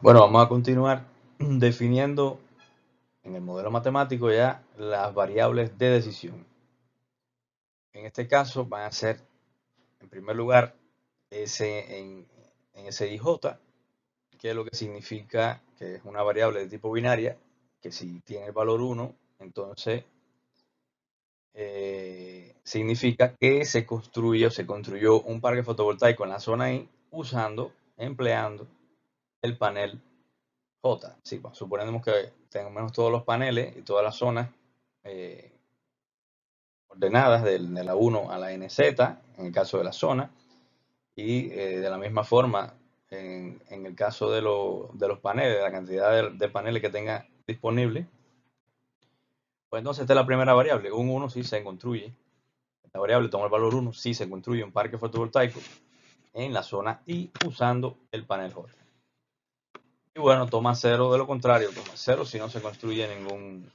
Bueno, vamos a continuar definiendo en el modelo matemático ya las variables de decisión. En este caso van a ser, en primer lugar, S en SIJ, que es lo que significa que es una variable de tipo binaria, que si tiene el valor 1, entonces significa que se construyó un parque fotovoltaico en la zona I empleando el panel J. Sí, pues, suponemos que tenemos todos los paneles y todas las zonas eh, ordenadas de la 1 a la NZ, en el caso de la zona, y de la misma forma, en el caso de los paneles, de la cantidad de paneles que tenga disponible, pues entonces esta es la primera variable. Un 1 sí se construye. Esta variable toma el valor 1, sí se construye un parque fotovoltaico en la zona I usando el panel J. Y bueno, toma 0 de lo contrario, toma 0 si no se construye ningún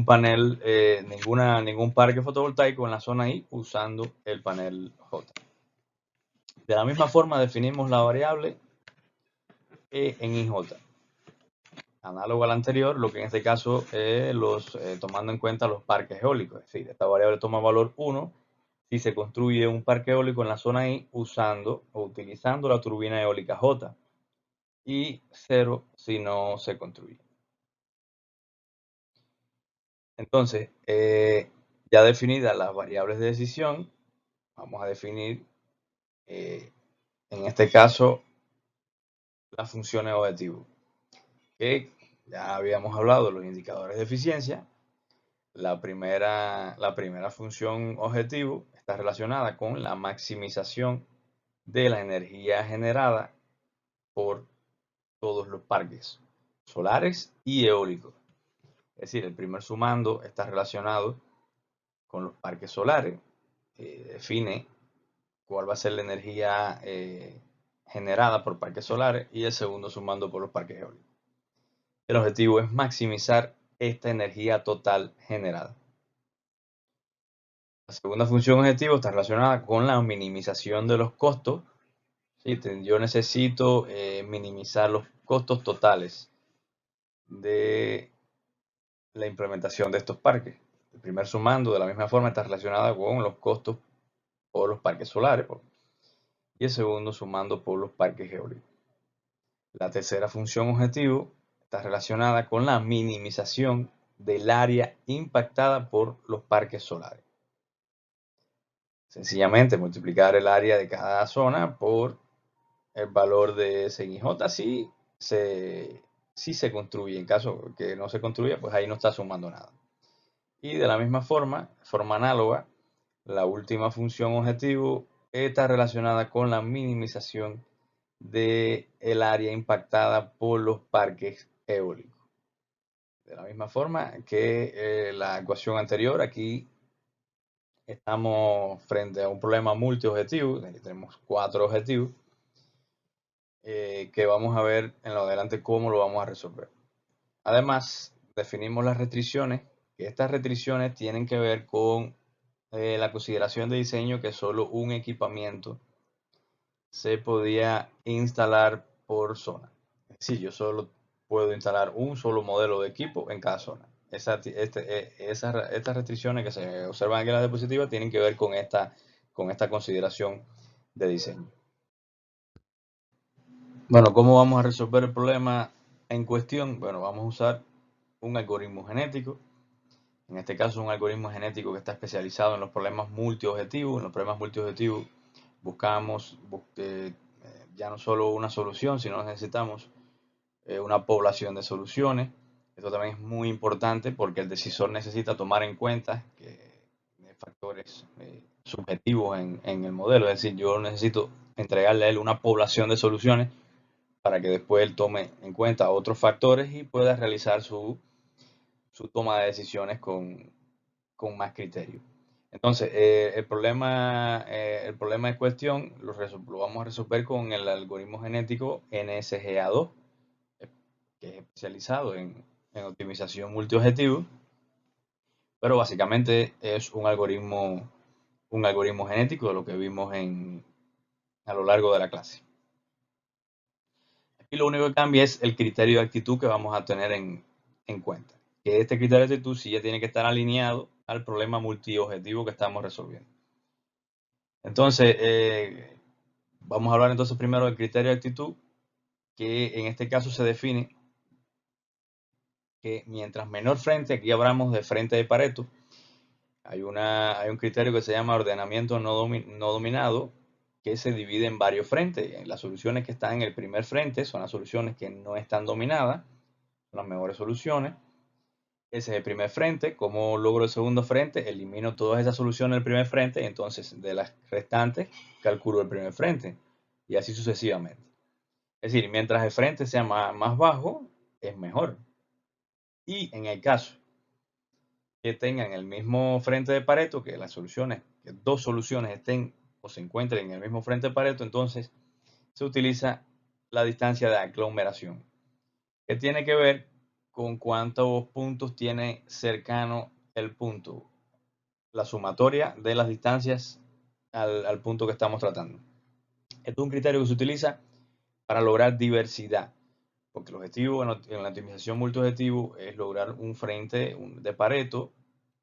panel, ningún parque fotovoltaico en la zona I usando el panel J. De la misma forma definimos la variable E en IJ. Análogo al anterior, lo que en este caso tomando en cuenta los parques eólicos. Es decir, esta variable toma valor 1 si se construye un parque eólico en la zona I usando o utilizando la turbina eólica J y 0 si no se construye. Entonces, ya definidas las variables de decisión, vamos a definir, en este caso, las funciones objetivo, que ya habíamos hablado de los indicadores de eficiencia. La primera función objetivo está relacionada con la maximización de la energía generada por todos los parques solares y eólicos. Es decir, el primer sumando está relacionado con los parques solares, define cuál va a ser la energía generada por parques solares, y el segundo sumando por los parques eólicos. El objetivo es maximizar esta energía total generada. La segunda función objetivo está relacionada con la minimización de los costos. ¿Sí? Yo necesito minimizar los costos totales de la implementación de estos parques. El primer sumando de la misma forma está relacionado con los costos por los parques solares y el segundo sumando por los parques eólicos. La tercera función objetivo está relacionada con la minimización del área impactada por los parques solares. Sencillamente multiplicar el área de cada zona por el valor de SIJ si se construye. En caso que no se construya, pues ahí no está sumando nada. Y de la misma forma análoga, la última función objetivo está relacionada con la minimización del área impactada por los parques eólicos. De la misma forma que la ecuación anterior, aquí estamos frente a un problema multiobjetivo. Aquí tenemos 4 objetivos que vamos a ver en lo adelante cómo lo vamos a resolver. Además, definimos las restricciones, que estas restricciones tienen que ver con la consideración de diseño que solo un equipamiento se podía instalar por zona. Es decir, yo solo puedo instalar un solo modelo de equipo en cada zona. Estas restricciones que se observan aquí en la diapositiva tienen que ver con esta consideración de diseño. Bueno, ¿cómo vamos a resolver el problema en cuestión? Bueno, vamos a usar un algoritmo genético. En este caso, un algoritmo genético que está especializado en los problemas multiobjetivos. En los problemas multiobjetivos buscamos ya no solo una solución, sino necesitamos una población de soluciones. Esto también es muy importante porque el decisor necesita tomar en cuenta factores subjetivos en el modelo. Es decir, yo necesito entregarle a él una población de soluciones para que después él tome en cuenta otros factores y pueda realizar su toma de decisiones con más criterio. Entonces, el problema en cuestión lo vamos a resolver con el algoritmo genético NSGA2, que es especializado en optimización multiobjetivo, pero básicamente es un algoritmo genético de lo que vimos en a lo largo de la clase. Aquí lo único que cambia es el criterio de actitud que vamos a tener en cuenta. Que este criterio de actitud sí ya tiene que estar alineado al problema multiobjetivo que estamos resolviendo. Entonces, vamos a hablar entonces primero del criterio de actitud, que en este caso se define que mientras menor frente, aquí hablamos de frente de Pareto, hay un criterio que se llama ordenamiento no dominado, que se divide en varios frentes. Las soluciones que están en el primer frente son las soluciones que no están dominadas, son las mejores soluciones. Ese es el primer frente. ¿Cómo logro el segundo frente? Elimino todas esas soluciones del primer frente y entonces de las restantes calculo el primer frente y así sucesivamente. Es decir, mientras el frente sea más bajo, es mejor. Y en el caso que tengan el mismo frente de Pareto, que las soluciones, que dos soluciones estén o se encuentren en el mismo frente de Pareto, entonces se utiliza la distancia de aglomeración, que tiene que ver con cuántos puntos tiene cercano el punto, la sumatoria de las distancias al punto que estamos tratando. Esto es un criterio que se utiliza para lograr diversidad, porque el objetivo en la optimización multiobjetivo es lograr un frente de Pareto,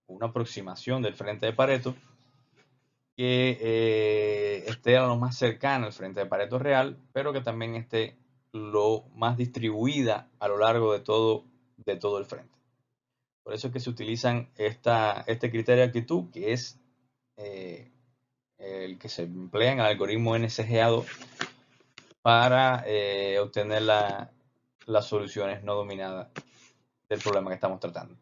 una aproximación del frente de Pareto que esté a lo más cercano al frente de Pareto real, pero que también esté lo más distribuida a lo largo de todo el frente. Por eso es que se utilizan este criterio de actitud, que es el que se emplea en el algoritmo NCGA2 para obtener las soluciones no dominadas del problema que estamos tratando.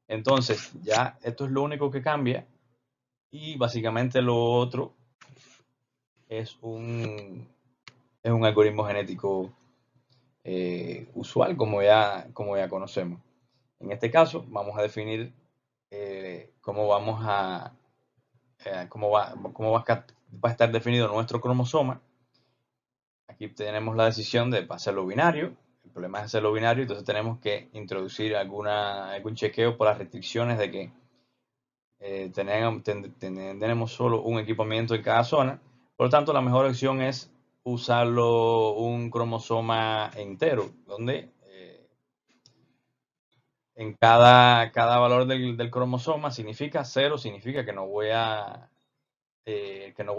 Entonces, ya esto es lo único que cambia y básicamente lo otro es un algoritmo genético usual como ya conocemos. En este caso vamos a definir cómo va a estar definido nuestro cromosoma. Aquí tenemos la decisión de hacerlo binario. El problema es hacerlo binario, entonces tenemos que introducir algún chequeo por las restricciones de que tenemos solo un equipamiento en cada zona. Por lo tanto, la mejor opción es usarlo un cromosoma entero, donde en cada valor del cromosoma significa 0, significa que no voy a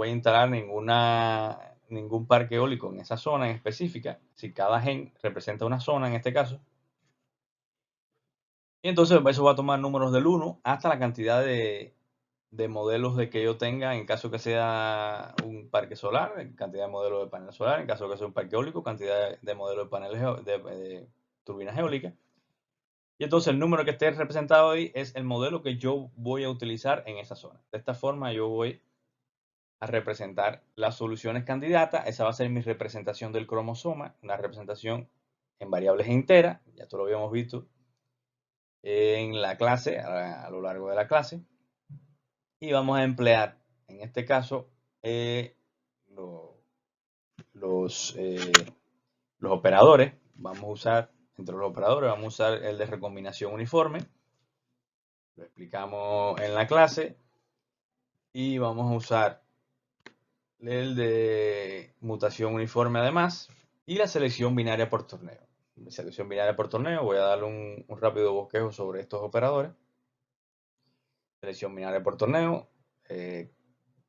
instalar ningún parque eólico en esa zona en específica, si cada gen representa una zona en este caso. Y entonces eso va a tomar números del 1 hasta la cantidad de modelos de que yo tenga, en caso que sea un parque solar, cantidad de modelos de panel solar, en caso que sea un parque eólico, cantidad de modelos de paneles de turbinas eólicas. Y entonces el número que esté representado ahí es el modelo que yo voy a utilizar en esa zona. De esta forma yo voy a representar las soluciones candidatas. Esa va a ser mi representación del cromosoma, una representación en variables enteras. Ya esto lo habíamos visto en la clase, a lo largo de la clase. Y vamos a emplear, en este caso, los operadores. Vamos a usar, entre los operadores, vamos a usar el de recombinación uniforme. Lo explicamos en la clase. Y vamos a usar el de mutación uniforme además. Y la selección binaria por torneo. Selección binaria por torneo, voy a darle un rápido bosquejo sobre estos operadores. Selección binaria por torneo.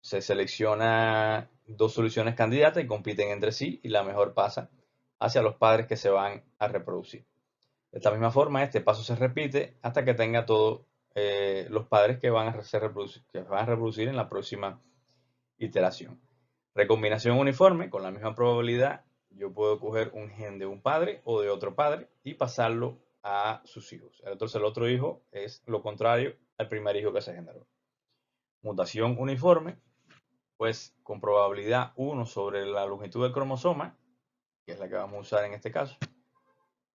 Se selecciona dos soluciones candidatas y compiten entre sí y la mejor pasa hacia los padres que se van a reproducir. De esta misma forma, este paso se repite hasta que tenga todos los padres que van a reproducir en la próxima iteración. Recombinación uniforme, con la misma probabilidad, yo puedo coger un gen de un padre o de otro padre y pasarlo a sus hijos. Entonces el otro hijo es lo contrario al primer hijo que se generó. Mutación uniforme, pues con probabilidad 1 sobre la longitud del cromosoma, que es la que vamos a usar en este caso,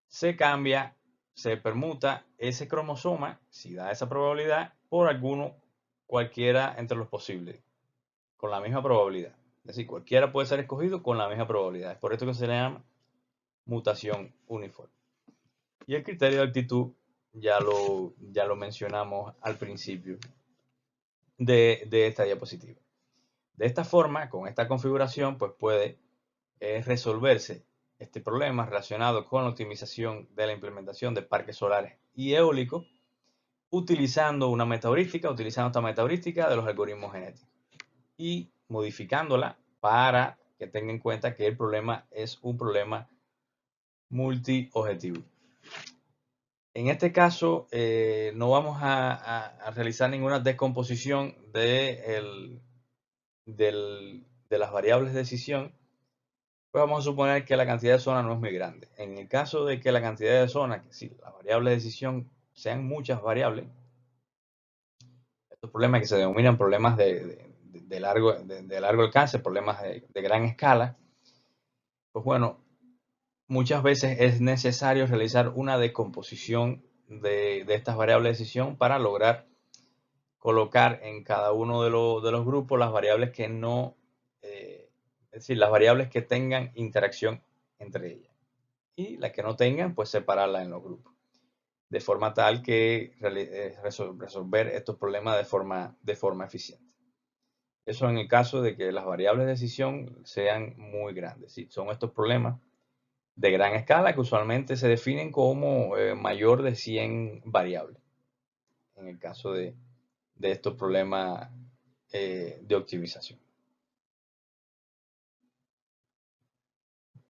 se cambia, se permuta ese cromosoma, si da esa probabilidad, por alguno cualquiera entre los posibles, con la misma probabilidad. Es decir, cualquiera puede ser escogido con la misma probabilidad. Es por esto que se le llama mutación uniforme. Y el criterio de actitud ya lo mencionamos al principio de esta diapositiva. De esta forma, con esta configuración, pues puede resolverse este problema relacionado con la optimización de la implementación de parques solares y eólicos utilizando esta meta heurística de los algoritmos genéticos y modificándola para que tenga en cuenta que el problema es un problema multiobjetivo. En este caso, no vamos a realizar ninguna descomposición de las variables de decisión, pues vamos a suponer que la cantidad de zonas no es muy grande. En el caso de que la cantidad de zonas, que si las variables de decisión sean muchas variables, estos problemas que se denominan problemas de largo alcance, problemas de gran escala, pues bueno, muchas veces es necesario realizar una decomposición de estas variables de decisión para lograr colocar en cada uno de los grupos las variables que no, es decir, las variables que tengan interacción entre ellas. Y las que no tengan, pues separarlas en los grupos. De forma tal que resolver estos problemas de forma eficiente. Eso en el caso de que las variables de decisión sean muy grandes. ¿Sí? Son estos problemas de gran escala que usualmente se definen como mayor de 100 variables. En el caso de estos problemas de optimización.